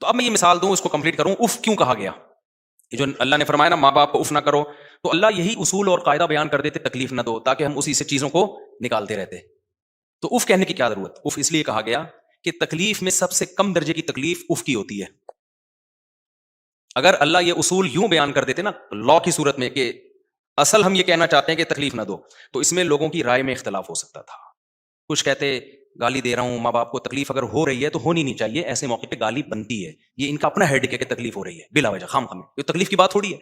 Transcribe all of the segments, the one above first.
اب میں یہ مثال دوں، اس کو کمپلیٹ کروں. اف کیوں کہا گیا؟ یہ جو اللہ نے فرمایا نا ماں باپ کو اف نہ کرو، تو اللہ یہی اصول اور قاعدہ بیان کر دیتے تکلیف نہ دو، تاکہ ہم اسی سے چیزوں کو نکالتے رہتے. تو اف کہنے کی کیا ضرورت؟ اف اس لیے کہا گیا کہ تکلیف میں سب سے کم درجے کی تکلیف اف کی ہوتی ہے. اگر اللہ یہ اصول یوں بیان کر دیتے نا لا کی صورت میں کہ اصل ہم یہ کہنا چاہتے ہیں کہ تکلیف نہ دو، تو اس میں لوگوں کی رائے میں اختلاف ہو سکتا تھا. کچھ کہتے گالی دے رہا ہوں ماں باپ کو، تکلیف اگر ہو رہی ہے تو ہونی نہیں چاہیے، ایسے موقع پہ گالی بنتی ہے، یہ ان کا اپنا ہیڈ ہے کہ تکلیف ہو رہی ہے بلا وجہ خام خام. یہ تکلیف کی بات تھوڑی ہے،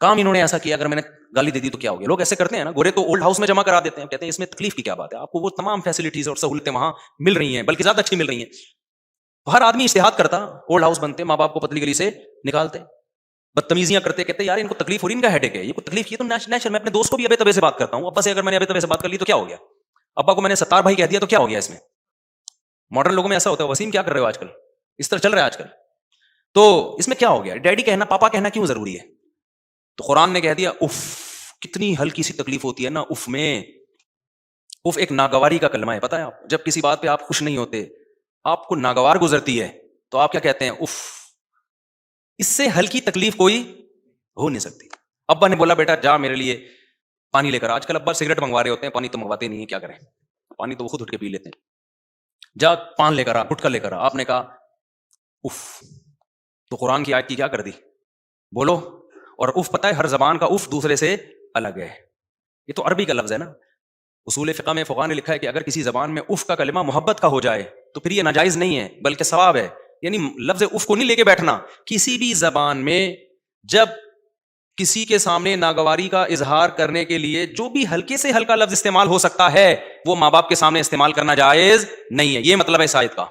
کام انہوں نے ایسا کیا، اگر میں نے گالی دے دی تو کیا ہو گیا. لوگ ایسے کرتے ہیں نا، گورے تو اولڈ ہاؤس میں جمع کرا دیتے ہیں، کہتے ہیں اس میں تکلیف کی کیا بات ہے، آپ کو وہ تمام فیسلٹیز اور سہولتیں وہاں مل رہی ہیں، بلکہ زیادہ اچھی مل رہی ہیں. ہر آدمی اجتہاد کرتا، اولڈ ہاؤس بنتے، ماں باپ کو پتلی گلی سے نکالتے، بدتمیزیاں کرتے، کہتے یار ان کو تکلیف ہو رہی، ان کا ہیڈیک ہے، یہ کو تکلیف، یہ تو نیچرل. میں اپنے دوست کو بھی ابے تبے سے بات کرتا ہوں، ابا سے اگر میں نے ابے تبے سے بات کر لی تو کیا ہو گیا، ابا کو میں نے ستار بھائی کہہ دیا تو کیا ہو گیا. اس میں ماڈرن لوگوں میں ایسا ہوتا ہے، وسیم کیا کر رہے ہو آج کل، اس طرح چل رہا ہے آج کل. تو اس میں کیا ہو گیا، ڈیڈی کہنا پاپا کہنا کیوں ضروری ہے؟ تو قرآن نے کہہ دیا اف. کتنی ہلکی سی تکلیف ہوتی ہے نا اف میں. اف ایک ناگواری کا کلمہ ہے، پتہ ہے آپ، جب کسی بات پہ آپ خوش نہیں ہوتے، آپ کو ناگوار گزرتی ہے، تو آپ کیا کہتے ہیں؟ اف. اس سے ہلکی تکلیف کوئی ہو نہیں سکتی. ابا نے بولا بیٹا جا میرے لیے پانی لے کر. آج کل ابا سگریٹ منگوا رہے ہوتے ہیں، پانی تو منگواتے نہیں ہیں، کیا کریں، پانی تو وہ خود اٹھ کے پی لیتے ہیں. جا پان لے کر آ، گٹکا لے کر آ. آپ نے کہا اف. تو قرآن کی آیت کی کیا کر دی؟ بولو. اور اف پتہ ہے ہر زبان کا اف دوسرے سے الگ ہے، یہ تو عربی کا لفظ ہے نا. اصول فقہ میں فقہاء نے لکھا ہے کہ اگر کسی زبان میں اف کا کلمہ محبت کا ہو جائے تو پھر یہ ناجائز نہیں ہے بلکہ ثواب ہے. یعنی لفظ اف کو نہیں لے کے بیٹھنا. کسی بھی زبان میں جب کسی کے سامنے ناگواری کا اظہار کرنے کے لیے جو بھی ہلکے سے ہلکا لفظ استعمال ہو سکتا ہے، وہ ماں باپ کے سامنے استعمال کرنا جائز نہیں ہے. یہ مطلب ہے اس آیت کا.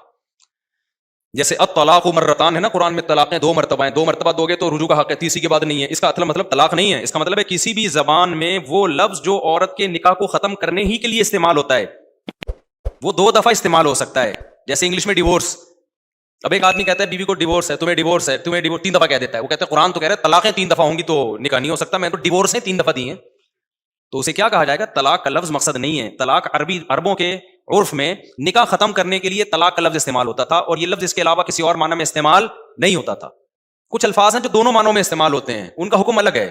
جیسے الطلاق مرتان ہے نا، قرآن میں طلاقیں 2 مرتبہ ہیں، 2 مرتبہ دو گے تو رجوع کا حق ہے، تیسری کے بعد نہیں ہے. اس کا اصل مطلب طلاق نہیں ہے، اس کا مطلب ہے کسی بھی زبان میں وہ لفظ جو عورت کے نکاح کو ختم کرنے ہی کے لیے استعمال ہوتا ہے، وہ 2 دفعہ استعمال ہو سکتا ہے. جیسے انگلش میں ڈیورس. اب ایک آدمی کہتا ہے بیوی کو ڈیورس ہے، تمہیں ڈیورس ہے، تمہیں ڈیورس 3 دفعہ کہہ دیتا ہے. وہ کہتا ہے قرآن تو کہہ رہا ہے طلاقیں 3 دفعہ ہوں گی تو نکاح نہیں ہو سکتا، میں تو ڈیورس ہیں 3 دفعہ دی ہیں. تو اسے کیا کہا جائے گا؟ طلاق کا لفظ مقصد نہیں ہے. طلاق عربوں کے عرف میں نکاح ختم کرنے کے لیے طلاق کا لفظ استعمال ہوتا تھا، اور یہ لفظ اس کے علاوہ کسی اور معنی میں استعمال نہیں ہوتا تھا. کچھ الفاظ ہیں جو دونوں معنوں میں استعمال ہوتے ہیں، ان کا حکم الگ ہے،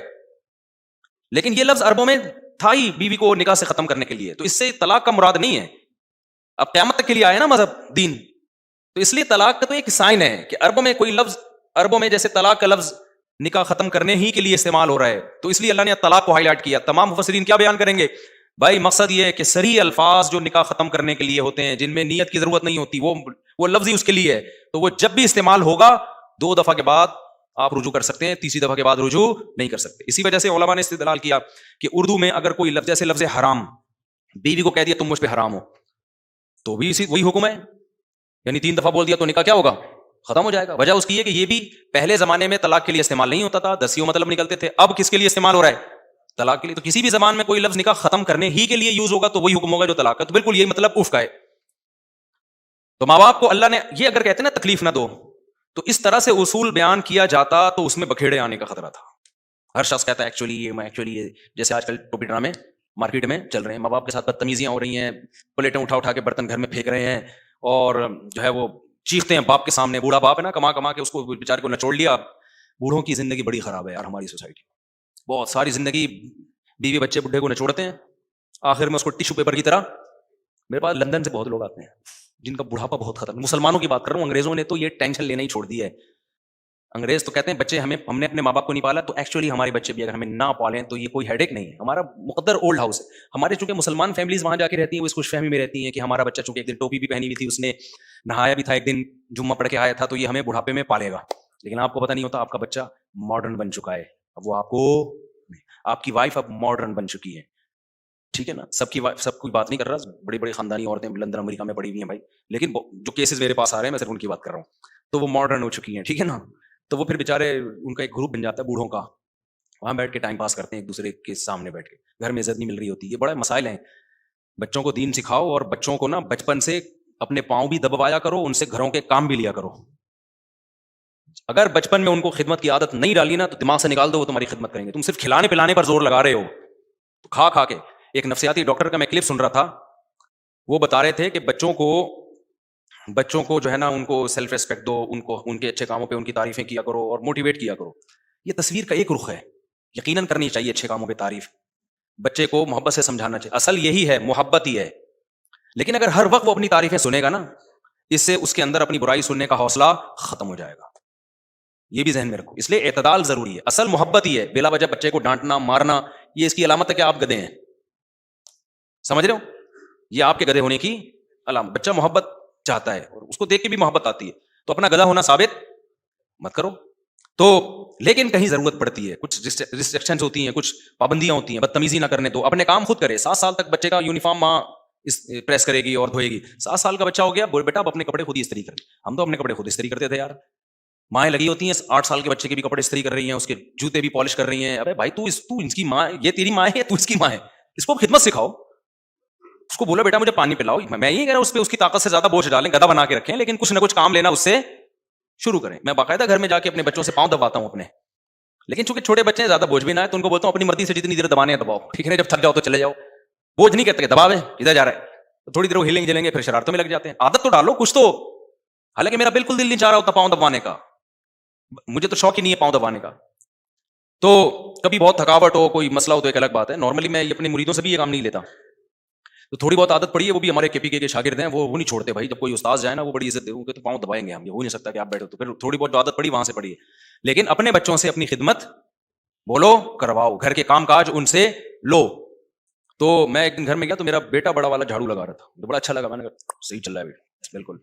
لیکن یہ لفظ عربوں میں تھا ہی بیوی کو نکاح سے ختم کرنے کے لیے. تو اس سے طلاق کا مراد نہیں ہے. اب قیامت تک کے لیے آئے نا مذہب دین، تو اس لیے طلاق کا تو ایک سائن ہے کہ عربوں میں کوئی لفظ، عربوں میں جیسے طلاق کا لفظ نکاح ختم کرنے ہی کے لیے استعمال ہو رہا ہے، تو اس لیے اللہ نے طلاق کو ہائی لائٹ کیا. تمام مفسرین کیا بیان کریں گے بھائی؟ مقصد یہ ہے کہ صریح الفاظ جو نکاح ختم کرنے کے لیے ہوتے ہیں، جن میں نیت کی ضرورت نہیں ہوتی، وہ لفظ ہی اس کے لیے ہے، تو وہ جب بھی استعمال ہوگا 2 دفعہ کے بعد آپ رجوع کر سکتے ہیں، تیسری دفعہ کے بعد رجوع نہیں کر سکتے. اسی وجہ سے علماء نے استدلال کیا کہ اردو میں اگر کوئی لفظ، جیسے لفظ حرام، بیوی کو کہہ دیا تم مجھ پہ حرام ہو، تو بھی وہی حکم ہے. یعنی 3 دفعہ بول دیا تو نکاح کیا ہوگا؟ ختم ہو جائے گا. وجہ اس کی ہے کہ یہ بھی پہلے زمانے میں طلاق کے لیے استعمال نہیں ہوتا تھا، 10 مطلب نکلتے تھے. اب کس کے لیے استعمال ہو رہا ہے؟ طلاق کے لیے. تو کسی بھی زبان میں کوئی لفظ نکاح ختم کرنے ہی کے لیے یوز ہوگا تو وہی حکم ہوگا جو طلاق کا. تو بالکل یہی مطلب اف کا ہے. تو ماں باپ کو اللہ نے یہ اگر کہتے ہیں نا تکلیف نہ دو، تو اس طرح سے اصول بیان کیا جاتا تو اس میں بکھیڑے آنے کا خطرہ تھا. ہر شخص کہتا ہے ایکچولی یہ جیسے آج کل ٹوپی ڈرامے مارکیٹ میں چل رہے ہیں، ماں باپ کے ساتھ بدتمیزیاں ہو رہی ہیں، پلیٹیں اٹھا کے برتن گھر میں پھینک رہے ہیں، اور جو ہے وہ چیختے ہیں باپ کے سامنے. بوڑھا باپ ہے نا، کما کے اس کو بیچارے کو نچوڑ لیا. بوڑھوں کی زندگی بڑی خراب ہے یار ہماری سوسائٹی میں. بہت ساری زندگی بیوی بچے بڈھے کو نچوڑتے ہیں، آخر میں اس کو ٹیشو پیپر کی طرح. میرے پاس لندن سے بہت لوگ آتے ہیں جن کا بڑھاپا بہت خطرناک. مسلمانوں کی بات کر رہا ہوں، انگریزوں نے تو یہ ٹینشن لینا ہی چھوڑ دی ہے. انگریز تو کہتے ہیں بچے ہم نے اپنے ماں باپ کو نہیں پالا، تو ایکچولی ہمارے بچے بھی اگر ہمیں نہ پالیں تو یہ کوئی ہیڈیک نہیں ہے. ہمارا مقدر اولڈ ہاؤس ہے. ہمارے چونکہ مسلمان فیملیز وہاں جا کے رہتی ہیں، وہ اس خوش فہمی میں رہتی ہیں کہ ہمارا بچہ چونکہ ایک دن ٹوپی بھی پہنی ہوئی تھی، اس نے نہایا بھی تھا، ایک دن جمعہ پڑھ کے آیا تھا، تو یہ ہمیں بڑھاپے میں پالے گا. لیکن آپ کو پتہ نہیں ہوتا آپ کا بچہ ماڈرن بن چکا ہے. اب وہ آپ کی وائف اب ماڈرن بن چکی ہے، ٹھیک ہے نا. سب کی بات نہیں کر رہا، بڑی بڑی خاندانی عورتیں لندن امریکہ میں پڑی ہوئی ہیں بھائی، لیکن جو کیسز میرے پاس آ رہے ہیں میں صرف ان کی بات کر رہا ہوں. تو وہ ماڈرن ہو چکی ہیں، ٹھیک ہے نا. تو وہ پھر بیچارے ان کا ایک گروپ بن جاتا ہے بوڑھوں کا، وہاں بیٹھ کے ٹائم پاس کرتے ہیں ایک دوسرے کے سامنے بیٹھ کے. گھر میں عزت نہیں مل رہی ہوتی. یہ بڑے مسائل ہیں. بچوں کو دین سکھاؤ، اور بچوں کو نا بچپن سے اپنے پاؤں بھی دبوایا کرو، ان سے گھروں کے کام بھی لیا کرو. اگر بچپن میں ان کو خدمت کی عادت نہیں ڈالی نا تو دماغ سے نکال دو، وہ تمہاری خدمت کریں گے. تم صرف کھلانے پلانے پر زور لگا رہے ہو، تو کھا کے. ایک نفسیاتی ڈاکٹر کا میں کلپ سن رہا تھا، وہ بتا رہے تھے کہ بچوں کو بچوں کو جو ہے نا ان کو سیلف ریسپیکٹ دو, ان کو ان کے اچھے کاموں پہ ان کی تعریفیں کیا کرو اور موٹیویٹ کیا کرو. یہ تصویر کا ایک رخ ہے, یقیناً کرنی چاہیے اچھے کاموں پہ تعریف, بچے کو محبت سے سمجھانا چاہیے, اصل یہی ہے, محبت ہی ہے. لیکن اگر ہر وقت وہ اپنی تعریفیں سنے گا نا, اس سے اس کے اندر اپنی برائی سننے کا حوصلہ ختم ہو جائے گا. یہ بھی ذہن میں رکھو. اس لیے اعتدال ضروری ہے, اصل محبت ہی ہے. بلا وجہ بچے کو ڈانٹنا مارنا یہ اس کی علامت ہے کہ آپ گدھے ہیں. سمجھ رہے ہو, یہ آپ کے گدھے ہونے کی علامت. بچہ محبت چاہتا ہے اور اس کو دیکھ کے بھی محبت آتی ہے, تو اپنا گدھا ہونا ثابت مت کرو. تو لیکن کہیں ضرورت پڑتی ہے, کچھ ریسٹرکشنز ہوتی ہیں, کچھ پابندیاں ہوتی ہیں, بدتمیزی نہ کرنے دو, اپنے کام خود کرے. 7 سال تک بچے کا یونیفارم ماں پریس کرے گی اور دھوئے گی. 7 سال کا بچہ ہو گیا, بیٹا اب اپنے کپڑے خود ہی استری کر. ہم تو اپنے کپڑے خود استری کرتے تھے یار. مائیں لگی ہوتی ہیں 8 سال کے بچے کے بھی کپڑے استری کر رہی ہیں, اس کے جوتے بھی پالش کر رہی ہیں. ابے بھائی تو ان کی ماں, یہ تیری ماں ہے, تو اس کی ماں ہے, اس کو خدمت سکھاؤ. اس کو بولو بیٹا مجھے پانی پلاؤ. میں یہ کہہ رہا ہوں اس پہ اس کی طاقت سے زیادہ بوجھ ڈالیں, گدھا بنا کے رکھیں, لیکن کچھ نہ کچھ کام لینا اس سے شروع کریں. میں باقاعدہ گھر میں جا کے اپنے بچوں سے پاؤں دباتا ہوں اپنے, لیکن چونکہ چھوٹے بچے ہیں زیادہ بوجھ بھی نہ ہے, تو ان کو بولتا ہوں اپنی مرضی سے جتنی دیر دبانے ہیں دباؤ, ٹھیک ہے, جب تھک جاؤ تو چلے جاؤ. بوجھ نہیں کہتے کہ دباوے ادھر جا رہا ہے, تھوڑی دیر وہ ہلیں جلیں گے, پھر شرارتوں میں لگ جاتے ہیں. عادت تو ڈالو کچھ تو. حالانکہ میرا بالکل دل نہیں چاہ رہا ہوتا پاؤں دبانے کا, مجھے تو شوق ہی نہیں ہے پاؤں دبانے کا. تو کبھی بہت تھکاوٹ ہو, کوئی مسئلہ ہو تو ایک الگ بات ہے. نارملی میں اپنے مریدوں سے بھی یہ کام نہیں لیتا. تو تھوڑی بہت عادت پڑی ہے, وہ بھی ہمارے کے پی کے شاگرد ہیں, وہ نہیں چھوڑتے بھائی. جب کوئی استاد جائے نا وہ بڑی عزت دے کہ تو پاؤں دبائیں گے ہم, یہ ہو نہیں سکتا کہ آپ بیٹھو. تو پھر تھوڑی بہت عادت پڑی وہاں سے پڑی ہے. لیکن اپنے بچوں سے اپنی خدمت بولو کرواؤ, گھر کے کام کاج ان سے لو. تو میں ایک دن گھر میں گیا تو میرا بیٹا بڑا والا جھاڑو لگا رہا تھا, مجھے بڑا اچھا لگا. میں نے کہا صحیح چل رہا ہے بیٹا, بالکل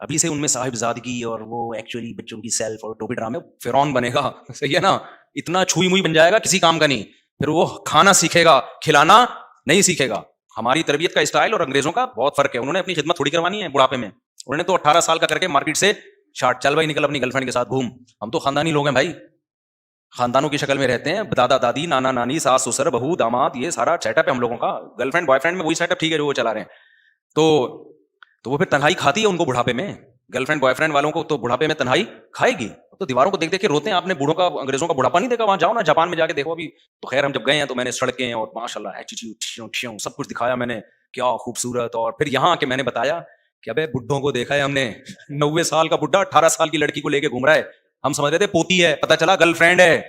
ابھی سے ان میں صاحب زادگی اور وہ ایکچولی بچوں کی سیلف اور ٹوپی ڈرامے, فرعون بنے گا. صحیح ہے نا, اتنا چھوئی موئی بن جائے گا کسی کام کا نہیں. پھر وہ کھانا سیکھے گا, کھلانا نہیں سیکھے گا. ہماری تربیت کا اسٹائل اور انگریزوں کا بہت فرق ہے. انہوں نے اپنی خدمت تھوڑی کروانی ہے بڑھاپے میں. انہوں نے تو 18 سال کا کر کے مارکیٹ سے شارٹ, چل بھائی نکل اپنی گرل فرینڈ کے ساتھ گھوم. ہم تو خاندانی لوگ ہیں بھائی, خاندانوں کی شکل میں رہتے ہیں, دادا دادی نانا نانی ساس سسر بہو داماد, یہ سارا سیٹ اپ ہے ہم لوگوں کا. گرل فرینڈ بوائے فرینڈ میں وہی سیٹ اپ ٹھیک ہے جو وہ چلا رہے ہیں. تو وہ پھر تنہائی کھاتی ہے ان کو بڑھاپے میں. گرل فرینڈ بوائے فرینڈ والوں کو تو بڑھاپے میں تنہائی کھائے گی. تو دیواروں کو دیکھ دیکھ کے روتے ہیں. آپ نے بوڑھوں کا انگریزوں کا بڑھاپا نہیں دیکھا, وہاں جاؤ نا جاپان میں جا کے دیکھو. ابھی تو خیر ہم جب گئے ہیں تو میں نے سڑکیں اور ماشاء اللہ سب کچھ دکھایا میں نے, کیا خوبصورت. اور پھر یہاں آ کے میں نے بتایا کہ ابے بڈھوں کو دیکھا ہے ہم نے, 90 سال کا بڈھا 18 سال کی لڑکی کو لے کے گھوم رہا ہے. ہم سمجھ رہے تھے پوتی ہے, پتا چلا گرل فرینڈ ہے.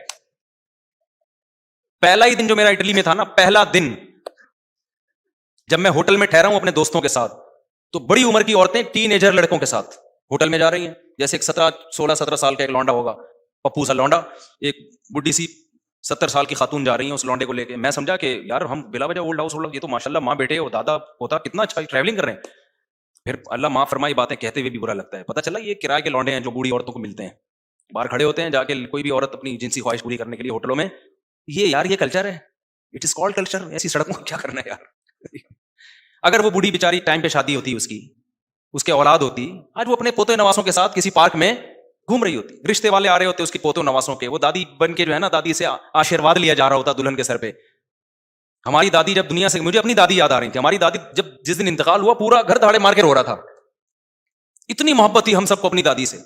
پہلا ہی دن جو میرا اٹلی میں تھا نا, پہلا دن جب میں ہوٹل میں ٹھہرا ہوں اپنے دوستوں کے ساتھ, تو بڑی عمر کی عورتیں ٹین ایجر لڑکوں کے ساتھ ہوٹل میں جا رہی ہیں. جیسے ایک 16-17 سال کا ایک لونڈا ہوگا, پپو سا لونڈا, ایک بڈھی سی 70 سال کی خاتون جا رہی ہیں اس لونڈے کو لے کے. میں سمجھا کہ یار ہم بلا وجہ اولڈ ہاؤس یہ تو ماشاءاللہ ماں بیٹے اور دادا ہوتا کتنا اچھا ٹریولنگ کر رہے ہیں. پھر اللہ معاف فرمائی باتیں کہتے ہوئے بھی برا لگتا ہے. پتہ چلا یہ کرائے کے لونڈے ہیں جو بوڑھی عورتوں کو ملتے ہیں, باہر کھڑے ہوتے ہیں جا کے کوئی بھی عورت اپنی جنسی خواہش پوری کرنے کے لیے ہوٹلوں میں. یہ یار یہ کلچر ہے, اٹ از کالڈ کلچر. ایسی سڑکوں کو کیا کرنا ہے یار. اگر وہ بوڑھی بیچاری ٹائم پہ شادی ہوتی اس کے اولاد ہوتی, آج وہ اپنے پوتے نواسوں کے ساتھ کسی پارک میں گھوم رہی ہوتی. رشتے والے آ رہے ہوتے اس کی پوتوں نواسوں کے, وہ دادی بن کے جو ہے نا دادی سے آشیرواد لیا جا رہا ہوتا دلہن کے سر پہ. ہماری دادی جب دنیا سے, مجھے اپنی دادی یاد آ رہی تھی, ہماری دادی جب جس دن انتقال ہوا پورا گھر دھاڑے مار کے رو رہا تھا. اتنی محبت تھی ہم سب کو اپنی دادی سے,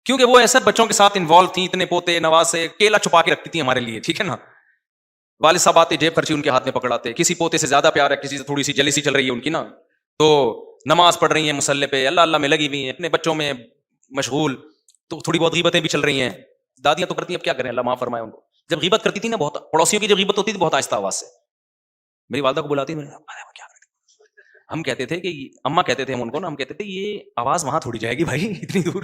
کیونکہ وہ ایسے بچوں کے ساتھ انوالو تھیں, اتنے پوتے نواسے, کیلا چھپا کے رکھتی تھی ہمارے لیے, ٹھیک ہے نا. والد صاحب آتے جیب خرچی ان کے ہاتھ میں پکڑاتے, کسی پوتے سے زیادہ پیار ہے, کسی سے تھوڑی سی جلیسی چل رہی ہے ان کی نا, تو نماز پڑھ رہی ہیں مصلی پہ, اللہ اللہ میں لگی ہوئی ہیں, اپنے بچوں میں مشغول, تو تھوڑی بہت غیبتیں بھی چل رہی ہیں. دادیاں تو کرتی ہیں, اب کیا کریں اللہ معاف فرمائے ان کو. جب غیبت کرتی تھی نا, بہت پڑوسیوں کی جب غیبت ہوتی تھی بہت آہستہ آواز سے, میری والدہ کو بلاتی, ہم کہتے تھے کہ اماں کہتے تھے ہم ان کو نا, ہم کہتے تھے یہ آواز وہاں تھوڑی جائے گی بھائی اتنی دور.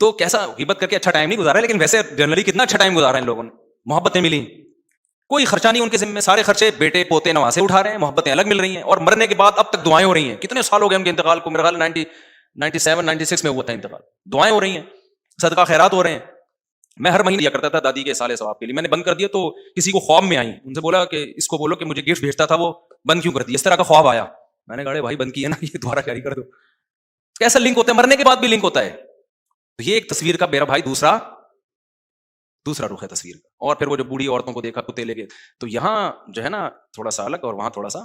تو کیسا غیبت کر کے اچھا ٹائم نہیں گزارا, لیکن ویسے جنرلی کتنا اچھا ٹائم گزارا ان لوگوں نے, محبتیں ملی, کوئی خرچہ نہیں ان کے ذمہ میں, سارے خرچے بیٹے پوتے نواسے اٹھا رہے ہیں, محبتیں الگ مل رہی ہیں. اور مرنے کے بعد اب تک دعائیں ہو رہی ہیں. کتنے سال ہو گئے ان کے انتقال کو, میرے خیال 97-96 میں ہوا تھا انتقال. دعائیں ہو رہی ہیں, صدقہ خیرات ہو رہے ہیں. میں ہر مہینے دیا کرتا تھا دادی کے سال ثواب کے لیے, میں نے بند کر دیا. تو کسی کو خواب میں آئی, ان سے بولا کہ اس کو بولو کہ مجھے گفٹ بھیجتا تھا وہ بند کیوں کر دیا, اس طرح کا خواب آیا. میں نے کہا بھائی بند کیا نا, یہ دوبارہ جاری کر دو. کیسا لنک ہوتا ہے, مرنے کے بعد بھی لنک ہوتا ہے. تو یہ ایک تصویر کا میرا بھائی دوسرا رخ ہے تصویر کا. اور پھر وہ جو بوڑھی عورتوں کو دیکھا کتے لے کے, تو یہاں جو ہے نا تھوڑا سا الگ اور وہاں تھوڑا سا,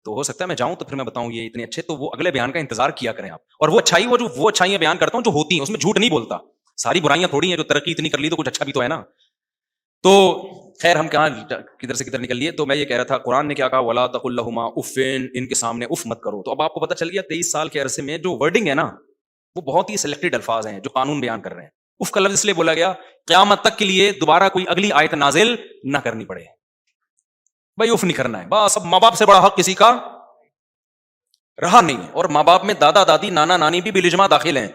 تو ہو سکتا ہے میں جاؤں تو پھر میں بتاؤں یہ اتنے اچھے, تو وہ اگلے بیان کا انتظار کیا کریں آپ. اور وہ اچھائی, وہ اچھائیاں بیان کرتا ہوں جو ہوتی ہیں, اس میں جھوٹ نہیں بولتا. ساری برائیاں تھوڑی ہیں, جو ترقی اتنی کر لی تو کچھ اچھا بھی تو ہے نا. تو خیر ہم کہاں کدھر سے کدھر نکل لیے. تو میں یہ کہہ رہا تھا قرآن نے کیا کہا, ولا تقل لہما افین, ان کے سامنے اف مت کرو. تو اب آپ کو پتہ چل گیا 23 سال کے عرصے میں جو ورڈنگ ہے نا وہ بہت ہی سلیکٹڈ الفاظ ہیں جو قانون بیان کر رہے ہیں. اف کا لفظ اس لیے بولا گیا قیامت تک کے لیے دوبارہ کوئی اگلی آیت نازل نہ کرنی پڑے. بھائی اف نہیں کرنا ہے بس. اب ماں باپ سے بڑا حق کسی کا رہا نہیں ہے, اور ماں باپ میں دادا دادی نانا نانی بھی بالاجماع داخل ہیں.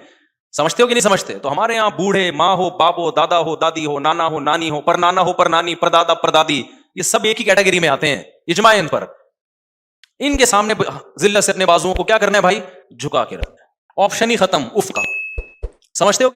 سمجھتے ہو کہ نہیں سمجھتے؟ تو ہمارے یہاں بوڑھے, ماں ہو باپ ہو, دادا ہو دادی ہو, نانا ہو نانی ہو, پر نانا ہو پر نانی, پر دادا پر دادی, یہ سب ایک ہی کیٹیگری میں آتے ہیں, اجماع ان پر. ان کے سامنے ذلت سے اپنے بازوؤں کو کیا کرنا ہے بھائی, جھکا کے رکھنا ہے. آپشن ہی ختم اف کا. سمجھتے ہو؟